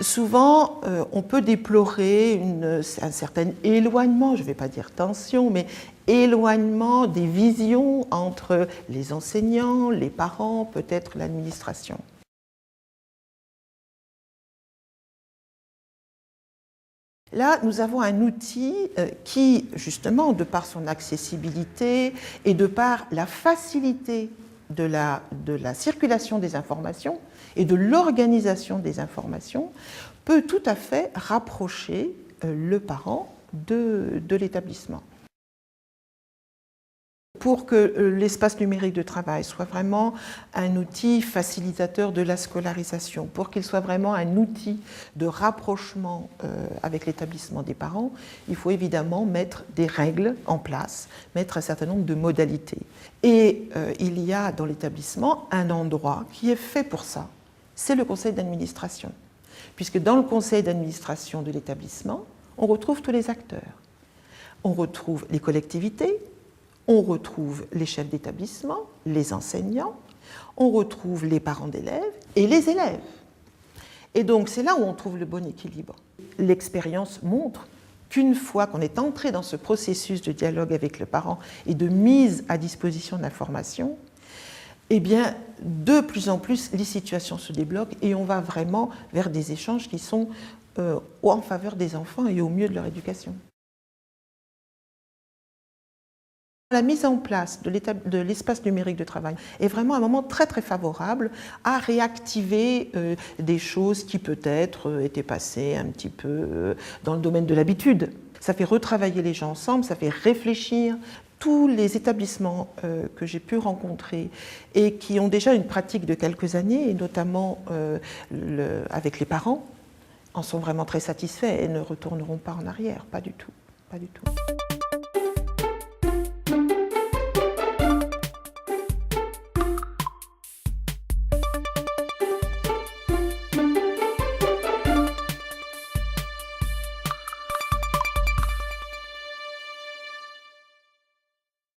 Souvent, on peut déplorer un certain éloignement, je ne vais pas dire tension, mais éloignement des visions entre les enseignants, les parents, peut-être l'administration. Là, nous avons un outil qui, justement, de par son accessibilité et de par la facilité de la circulation des informations et de l'organisation des informations, peut tout à fait rapprocher le parent de l'établissement. Pour que l'espace numérique de travail soit vraiment un outil facilitateur de la scolarisation, pour qu'il soit vraiment un outil de rapprochement avec l'établissement des parents, il faut évidemment mettre des règles en place, mettre un certain nombre de modalités. Et il y a dans l'établissement un endroit qui est fait pour ça, c'est le conseil d'administration. Puisque dans le conseil d'administration de l'établissement, on retrouve tous les acteurs. On retrouve les collectivités, on retrouve les chefs d'établissement, les enseignants, on retrouve les parents d'élèves et les élèves. Et donc c'est là où on trouve le bon équilibre. L'expérience montre qu'une fois qu'on est entré dans ce processus de dialogue avec le parent et de mise à disposition d'informations, eh bien, de plus en plus, les situations se débloquent et on va vraiment vers des échanges qui sont en faveur des enfants et au mieux de leur éducation. La mise en place de l'espace numérique de travail est vraiment un moment très très favorable à réactiver des choses qui peut-être étaient passées un petit peu dans le domaine de l'habitude. Ça fait retravailler les gens ensemble, ça fait réfléchir. Tous les établissements que j'ai pu rencontrer et qui ont déjà une pratique de quelques années, et notamment avec les parents, en sont vraiment très satisfaits et ne retourneront pas en arrière, pas du tout, pas du tout.